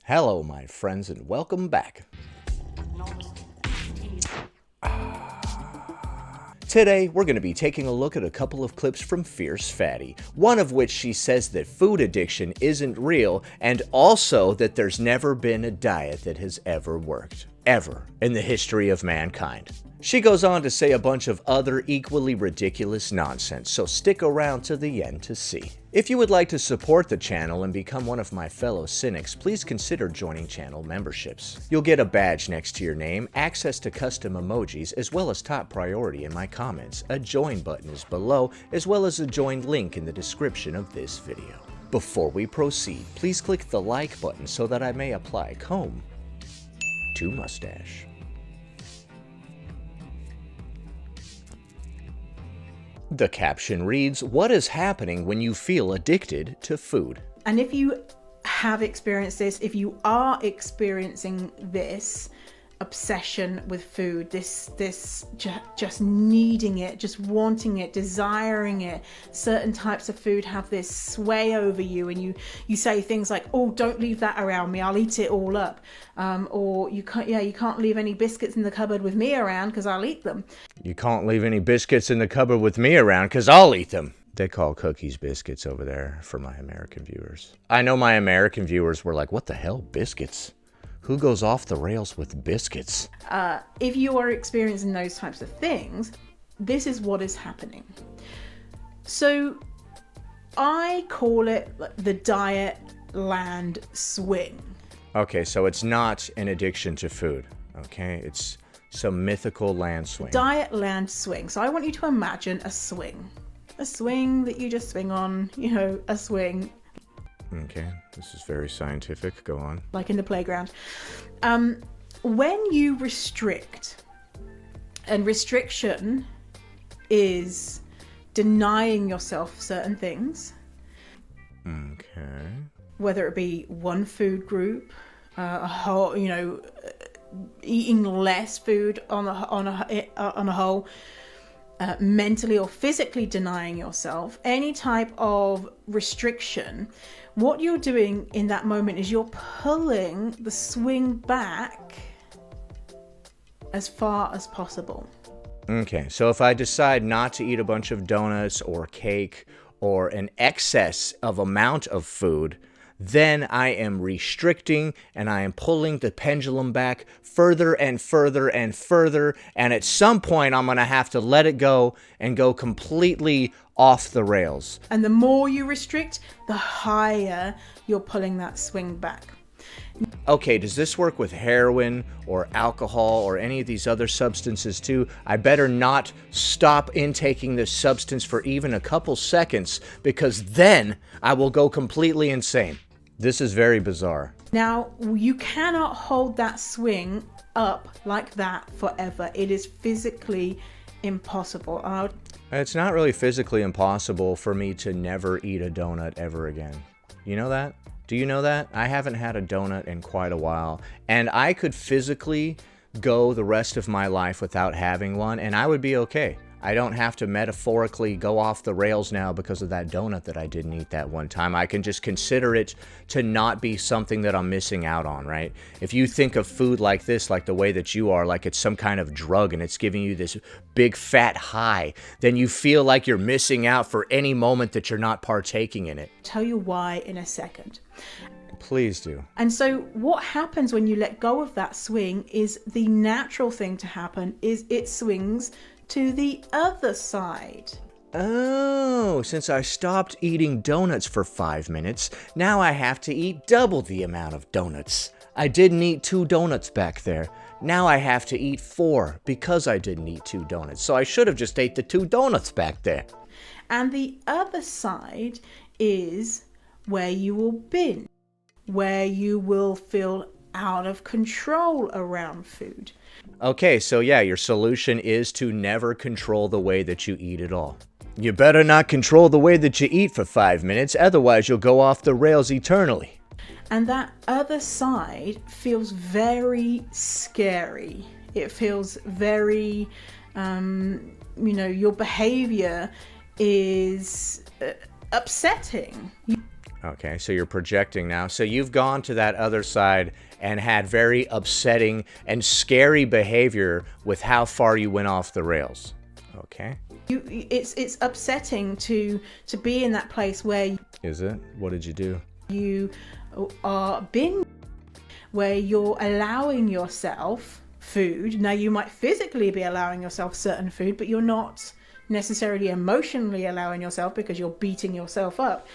Hello, my friends, and welcome back. Today, we're going to be taking a look at a couple of clips from Fierce Fatty, one of which she says that food addiction isn't real, and also that there's never been a diet that has ever worked. Ever in the history of mankind. She goes on to say a bunch of other equally ridiculous nonsense, so stick around to the end to see. If you would like to support the channel and become one of my fellow cynics, please consider joining channel memberships. You'll get a badge next to your name, access to custom emojis, as well as top priority in my comments. A join button is below, as well as a join link in the description of this video. Before we proceed, please click the like button so that I may apply comb to mustache. The caption reads, "What is happening when you feel addicted to food?" And if you have experienced this, if you are experiencing this obsession with food, just needing it, just wanting it, desiring it, certain types of food have this sway over you, and you say things like, "Oh, don't leave that around me, I'll eat it all up," or you can't leave any biscuits in the cupboard with me around because I'll eat them. You can't leave any biscuits in the cupboard with me around because I'll eat them. They call cookies biscuits over there for my American viewers. I know my American viewers were like, what the hell, biscuits? Who goes off the rails with biscuits? If you are experiencing those types of things, this is what is happening. So I call it the diet land swing. Okay, so it's not an addiction to food, okay? It's some mythical land swing. Diet land swing. So I want you to imagine a swing. A swing that you just swing on, a swing. Okay, this is very scientific. Go on. Like in the playground. When you restrict, and restriction is denying yourself certain things. Okay. Whether it be one food group, a whole, eating less food on a whole, mentally or physically denying yourself, any type of restriction, what you're doing in that moment is you're pulling the swing back as far as possible. Okay, so if I decide not to eat a bunch of donuts or cake or an excess of amount of food, then I am restricting and I am pulling the pendulum back further and further and further, and at some point I'm going to have to let it go and go completely off the rails. And the more you restrict, the higher you're pulling that swing back. Okay, does this work with heroin or alcohol or any of these other substances too? I better not stop intaking this substance for even a couple seconds, because then I will go completely insane. This is very bizarre. Now, you cannot hold that swing up like that forever. It is physically impossible. It's not really physically impossible for me to never eat a donut ever again. You know that? Do you know that? I haven't had a donut in quite a while, and I could physically go the rest of my life without having one, and I would be okay. I don't have to metaphorically go off the rails now because of that donut that I didn't eat that one time. I can just consider it to not be something that I'm missing out on, right? If you think of food like this, like the way that you are, like it's some kind of drug and it's giving you this big fat high, then you feel like you're missing out for any moment that you're not partaking in it. Tell you why in a second. Please do. And so what happens when you let go of that swing is the natural thing to happen is it swings to the other side. Oh, since I stopped eating donuts for 5 minutes, now I have to eat double the amount of donuts. I didn't eat 2 donuts back there. Now I have to eat 4 because I didn't eat 2 donuts. So I should have just ate the 2 donuts back there. And the other side is where you will binge, where you will feel out of control around food. Okay, so yeah, your solution is to never control the way that you eat at all. You better not control the way that you eat for 5 minutes, otherwise you'll go off the rails eternally. And that other side feels very scary. It feels very, your behavior is upsetting. Okay, so you're projecting now. So you've gone to that other side and had very upsetting and scary behavior with how far you went off the rails. Okay. It's upsetting to be in that place where Is it? What did you do? you are where you're allowing yourself food. Now, you might physically be allowing yourself certain food, but you're not necessarily emotionally allowing yourself because you're beating yourself up.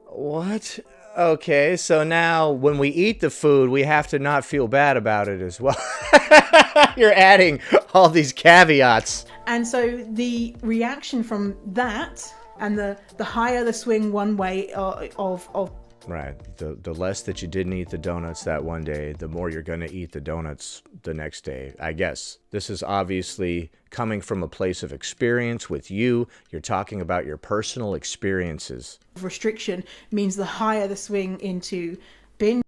What? Okay, so now when we eat the food, we have to not feel bad about it as well. You're adding all these caveats. And so the reaction from that, and the higher the swing one way of Right. The less that you didn't eat the donuts that one day, the more you're going to eat the donuts the next day, I guess. This is obviously coming from a place of experience with you. You're talking about your personal experiences. Restriction means the higher the swing into binge.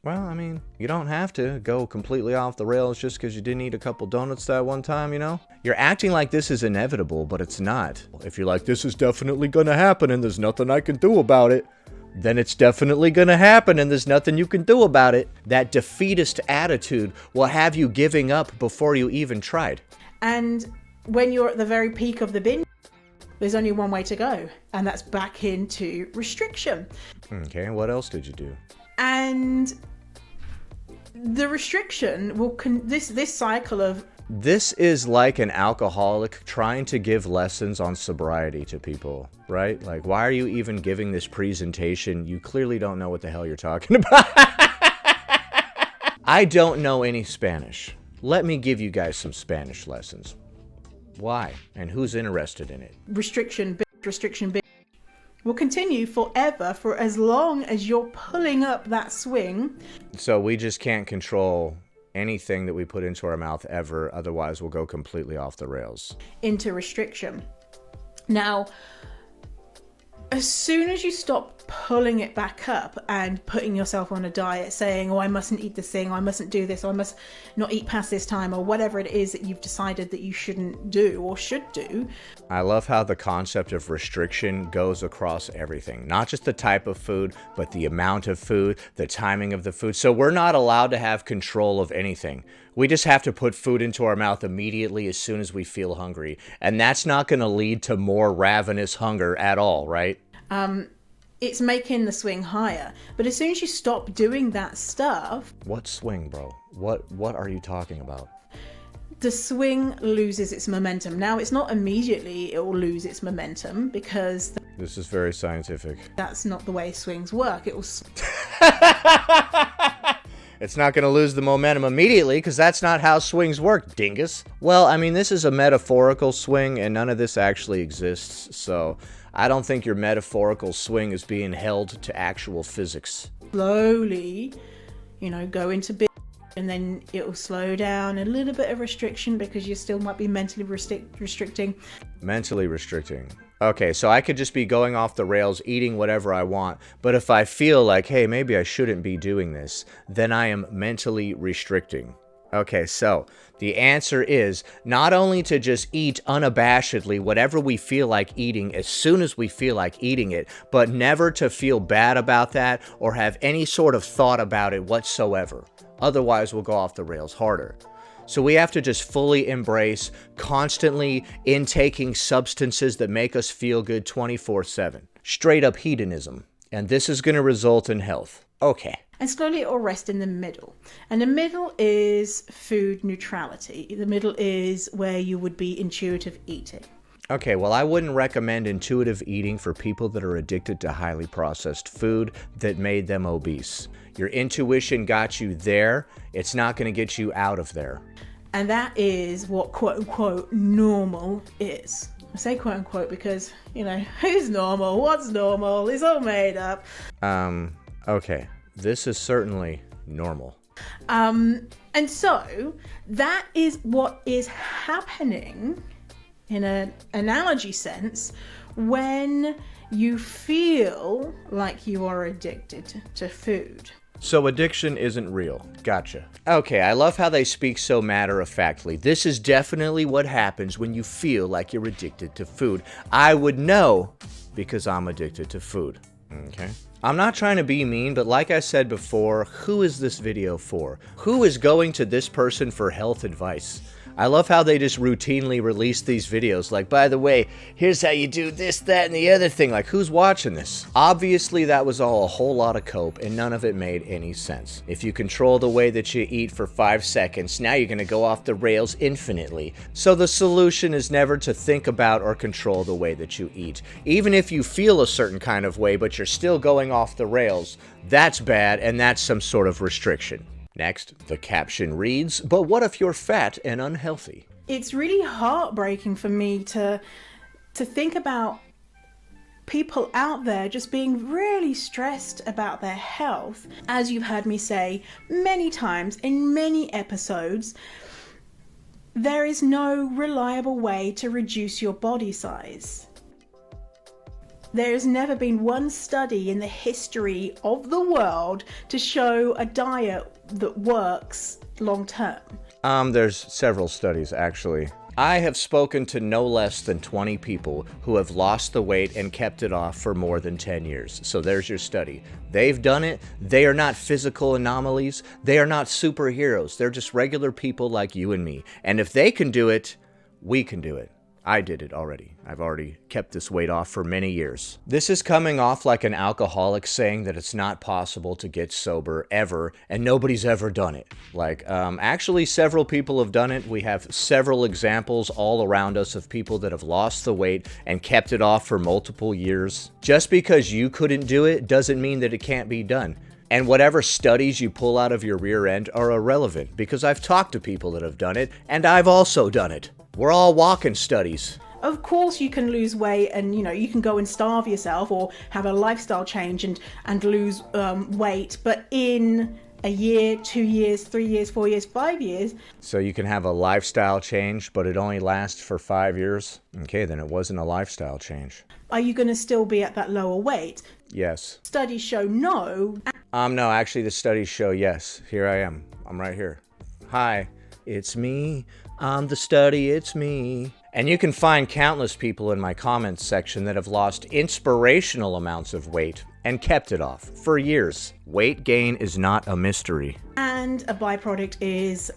Well, I mean, you don't have to go completely off the rails just because you didn't eat a couple donuts that one time, you know? You're acting like this is inevitable, but it's not. If you're like, this is definitely going to happen and there's nothing I can do about it, then it's definitely going to happen and there's nothing you can do about it. That defeatist attitude will have you giving up before you even tried. And when you're at the very peak of the binge, there's only one way to go, and that's back into restriction. Okay, what else did you do? And the restriction will this cycle of... This is like an alcoholic trying to give lessons on sobriety to people, right? Like, why are you even giving this presentation? You clearly don't know what the hell you're talking about. I don't know any Spanish. Let me give you guys some Spanish lessons. Why? And who's interested in it? Restriction will continue forever for as long as you're pulling up that swing. So we just can't control anything that we put into our mouth ever, otherwise we'll go completely off the rails. Into restriction. Now, as soon as you stop pulling it back up and putting yourself on a diet, saying, oh, I mustn't eat this thing, or I mustn't do this, or I must not eat past this time, or whatever it is that you've decided that you shouldn't do or should do. I love how the concept of restriction goes across everything, not just the type of food, but the amount of food, the timing of the food. So we're not allowed to have control of anything. We just have to put food into our mouth immediately as soon as we feel hungry. And that's not going to lead to more ravenous hunger at all, right? It's making the swing higher. But as soon as you stop doing that stuff... What swing, bro? What are you talking about? The swing loses its momentum. Now, it's not immediately it will lose its momentum, because... This is very scientific. That's not the way swings work. It will... It's not going to lose the momentum immediately because that's not how swings work, dingus. Well, I mean, this is a metaphorical swing and none of this actually exists. So I don't think your metaphorical swing is being held to actual physics. Slowly, go into bit, and then it will slow down. A little bit of restriction because you still might be mentally restricting. Mentally restricting. Okay, so I could just be going off the rails, eating whatever I want, but if I feel like, hey, maybe I shouldn't be doing this, then I am mentally restricting. Okay, so the answer is not only to just eat unabashedly whatever we feel like eating as soon as we feel like eating it, but never to feel bad about that or have any sort of thought about it whatsoever. Otherwise, we'll go off the rails harder. So we have to just fully embrace constantly intaking substances that make us feel good 24/7. Straight up hedonism. And this is going to result in health. Okay. And slowly it will rest in the middle. And the middle is food neutrality. The middle is where you would be intuitive eating. Okay, well, I wouldn't recommend intuitive eating for people that are addicted to highly processed food that made them obese. Your intuition got you there. It's not going to get you out of there. And that is what quote-unquote normal is. I say quote-unquote because, who's normal? What's normal? It's all made up. Okay. This is certainly normal. And so that is what is happening in an analogy sense when you feel like you are addicted to food. So addiction isn't real. Gotcha. Okay, I love how they speak so matter-of-factly. This is definitely what happens when you feel like you're addicted to food. I would know because I'm addicted to food. Okay. I'm not trying to be mean, but like I said before, who is this video for? Who is going to this person for health advice? I love how they just routinely release these videos like, by the way, here's how you do this, that, and the other thing. Like, who's watching this? Obviously, that was all a whole lot of cope, and none of it made any sense. If you control the way that you eat for 5 seconds, now you're going to go off the rails infinitely. So the solution is never to think about or control the way that you eat. Even if you feel a certain kind of way, but you're still going off the rails, that's bad, and that's some sort of restriction. Next, the caption reads, "But what if you're fat and unhealthy?" It's really heartbreaking for me to think about people out there just being really stressed about their health. As you've heard me say many times in many episodes, there is no reliable way to reduce your body size. There has never been one study in the history of the world to show a diet that works long term. There's several studies, actually. I have spoken to no less than 20 people who have lost the weight and kept it off for more than 10 years. So there's your study. They've done it. They are not physical anomalies. They are not superheroes. They're just regular people like you and me. And if they can do it, we can do it. I did it already. I've already kept this weight off for many years. This is coming off like an alcoholic saying that it's not possible to get sober ever, and nobody's ever done it. Like, actually several people have done it. We have several examples all around us of people that have lost the weight and kept it off for multiple years. Just because you couldn't do it doesn't mean that it can't be done. And whatever studies you pull out of your rear end are irrelevant, because I've talked to people that have done it, and I've also done it. We're all walking studies. Of course you can lose weight and, you can go and starve yourself or have a lifestyle change and lose weight. But in a year, 2 years, 3 years, 4 years, 5 years. So you can have a lifestyle change, but it only lasts for 5 years? Okay, then it wasn't a lifestyle change. Are you going to still be at that lower weight? Yes. Studies show no. No, actually the studies show yes. Here I am. I'm right here. Hi, it's me. I'm the study, it's me. And you can find countless people in my comments section that have lost inspirational amounts of weight and kept it off for years. Weight gain is not a mystery. And a byproduct is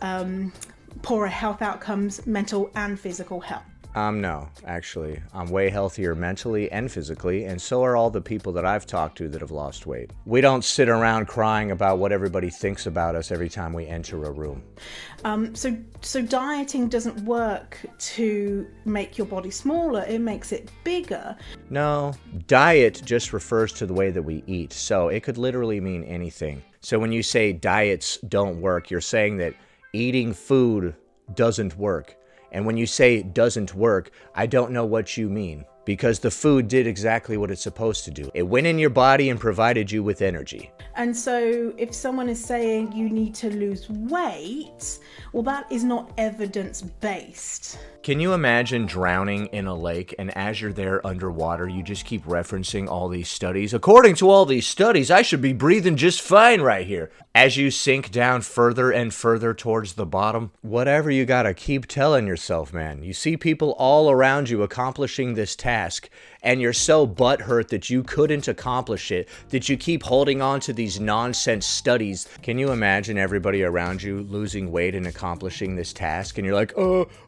poorer health outcomes, mental and physical health. No, actually. I'm way healthier mentally and physically, and so are all the people that I've talked to that have lost weight. We don't sit around crying about what everybody thinks about us every time we enter a room. So dieting doesn't work to make your body smaller, it makes it bigger. No, diet just refers to the way that we eat, so it could literally mean anything. So when you say diets don't work, you're saying that eating food doesn't work. And when you say it doesn't work, I don't know what you mean, because the food did exactly what it's supposed to do. It went in your body and provided you with energy. And so if someone is saying you need to lose weight, well, that is not evidence-based. Can you imagine drowning in a lake, and as you're there underwater, you just keep referencing all these studies? According to all these studies, I should be breathing just fine right here. As you sink down further and further towards the bottom, whatever you gotta keep telling yourself, man. You see people all around you accomplishing this task, and you're so butthurt that you couldn't accomplish it, that you keep holding on to these nonsense studies. Can you imagine everybody around you losing weight and accomplishing this task? And you're like,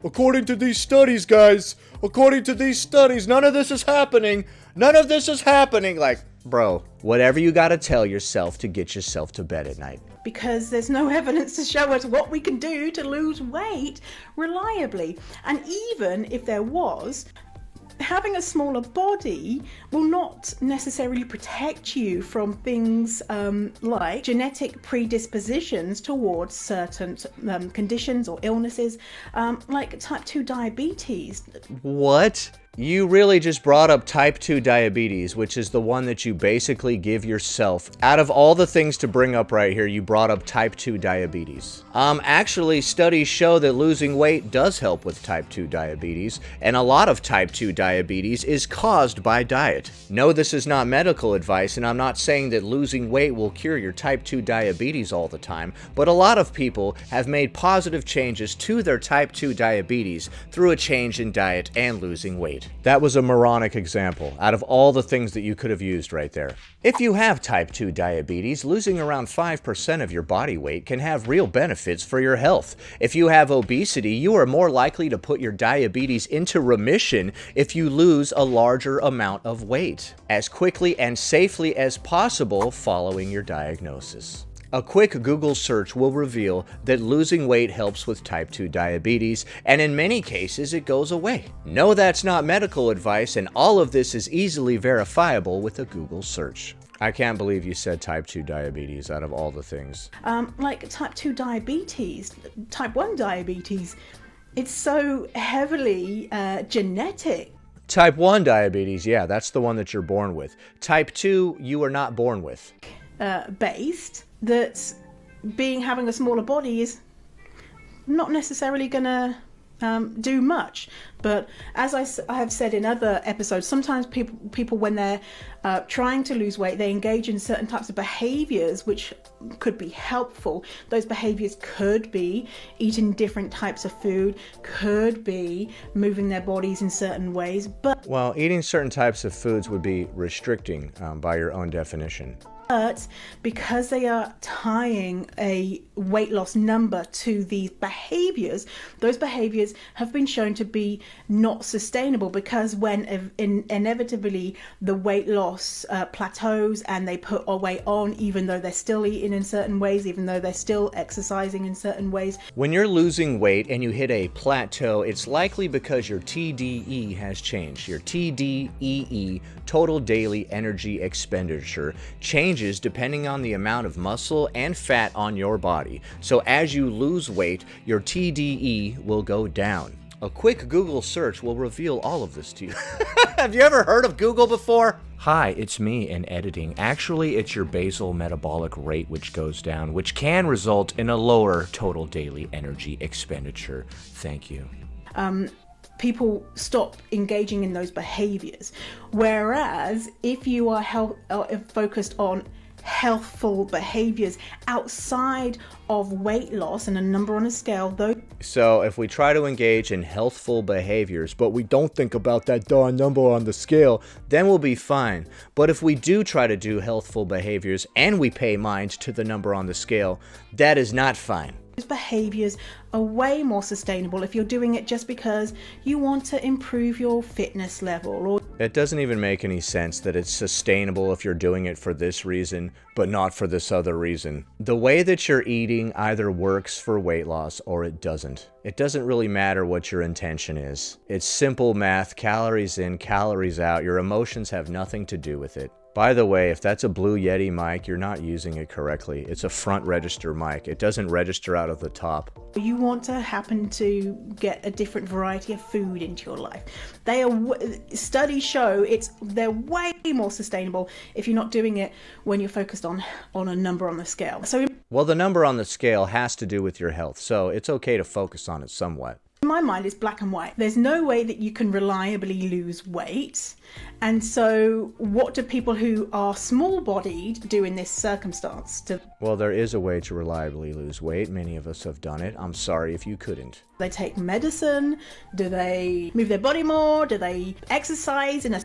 according to these studies, guys, according to these studies, none of this is happening. None of this is happening. Like, bro, whatever you gotta tell yourself to get yourself to bed at night. Because there's no evidence to show us what we can do to lose weight reliably. And even if there was, having a smaller body will not necessarily protect you from things like genetic predispositions towards certain conditions or illnesses, like type 2 diabetes. What? You really just brought up type 2 diabetes, which is the one that you basically give yourself. Out of all the things to bring up right here, you brought up type 2 diabetes. Actually, studies show that losing weight does help with type 2 diabetes, and a lot of type 2 diabetes is caused by diet. No, this is not medical advice, and I'm not saying that losing weight will cure your type 2 diabetes all the time, but a lot of people have made positive changes to their type 2 diabetes through a change in diet and losing weight. weight. That was a moronic example out of all the things that you could have used right there. If you have type 2 diabetes, losing around 5% of your body weight can have real benefits for your health. If you have obesity, you are more likely to put your diabetes into remission if you lose a larger amount of weight, as quickly and safely as possible following your diagnosis. A quick Google search will reveal that losing weight helps with type 2 diabetes, and in many cases it goes away. No, that's not medical advice, and all of this is easily verifiable with a Google search. I can't believe you said type 2 diabetes out of all the things. Like type 2 diabetes, type 1 diabetes, it's so heavily genetic. Type 1 diabetes, yeah, that's the one that you're born with. Type 2, you are not born with. Based, that having a smaller body is not necessarily gonna do much. But as I have said in other episodes, sometimes people when they're trying to lose weight, they engage in certain types of behaviors which could be helpful. Those behaviors could be eating different types of food, could be moving their bodies in certain ways, but well, eating certain types of foods would be restricting by your own definition. But because they are tying a weight loss number to these behaviors, those behaviors have been shown to be not sustainable, because when inevitably the weight loss plateaus and they put a weight on, even though they're still eating in certain ways, even though they're still exercising in certain ways. When you're losing weight and you hit a plateau, it's likely because your TDE has changed. Your TDEE, total daily energy expenditure, changes depending on the amount of muscle and fat on your body. So as you lose weight, your TDE will go down. A quick Google search will reveal all of this to you. Have you ever heard of Google before? Hi, it's me in editing. Actually, it's your basal metabolic rate which goes down, which can result in a lower total daily energy expenditure. Thank you. People stop engaging in those behaviors. Whereas if you are focused on healthful behaviors outside of weight loss and a number on a scale, though. So if we try to engage in healthful behaviors, but we don't think about that darn number on the scale, then we'll be fine. But if we do try to do healthful behaviors and we pay mind to the number on the scale, that is not fine. Those behaviors are way more sustainable if you're doing it just because you want to improve your fitness level. Or it doesn't even make any sense that it's sustainable if you're doing it for this reason, but not for this other reason. The way that you're eating either works for weight loss or it doesn't. It doesn't really matter what your intention is. It's simple math, calories in, calories out. Your emotions have nothing to do with it. By the way, if that's a Blue Yeti mic, you're not using it correctly. It's a front register mic. It doesn't register out of the top. You want to happen to get a different variety of food into your life. Studies show they're way more sustainable if you're not doing it when you're focused on a number on the scale. Well, the number on the scale has to do with your health, so it's okay to focus on it somewhat. In my mind, it's black and white. There's no way that you can reliably lose weight. And so what do people who are small-bodied do in this circumstance? Well, there is a way to reliably lose weight. Many of us have done it. I'm sorry if you couldn't. They take medicine? Do they move their body more? Do they exercise in a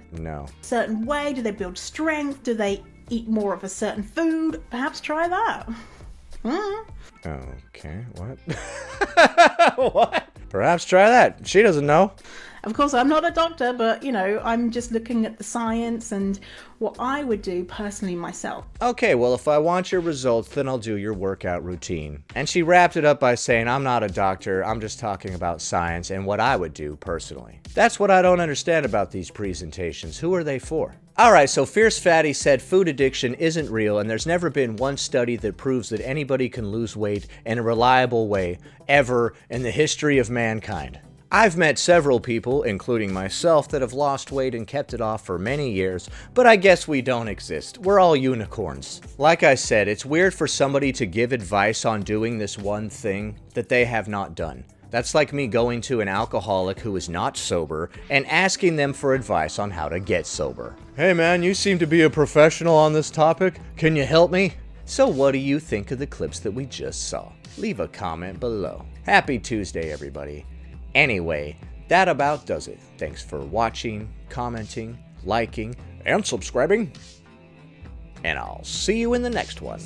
certain way? Do they build strength? Do they eat more of a certain food? Perhaps try that. Okay, what? What? Perhaps try that. She doesn't know. Of course, I'm not a doctor, but, I'm just looking at the science and what I would do personally myself. Okay, well, if I want your results, then I'll do your workout routine. And she wrapped it up by saying, I'm not a doctor, I'm just talking about science and what I would do personally. That's what I don't understand about these presentations. Who are they for? Alright, so Fierce Fatty said food addiction isn't real, and there's never been one study that proves that anybody can lose weight in a reliable way, ever, in the history of mankind. I've met several people, including myself, that have lost weight and kept it off for many years, but I guess we don't exist. We're all unicorns. Like I said, it's weird for somebody to give advice on doing this one thing that they have not done. That's like me going to an alcoholic who is not sober and asking them for advice on how to get sober. Hey man, you seem to be a professional on this topic. Can you help me? So what do you think of the clips that we just saw? Leave a comment below. Happy Tuesday, everybody. Anyway, That about does it. Thanks for watching, commenting, liking, and subscribing. And I'll see you in the next one.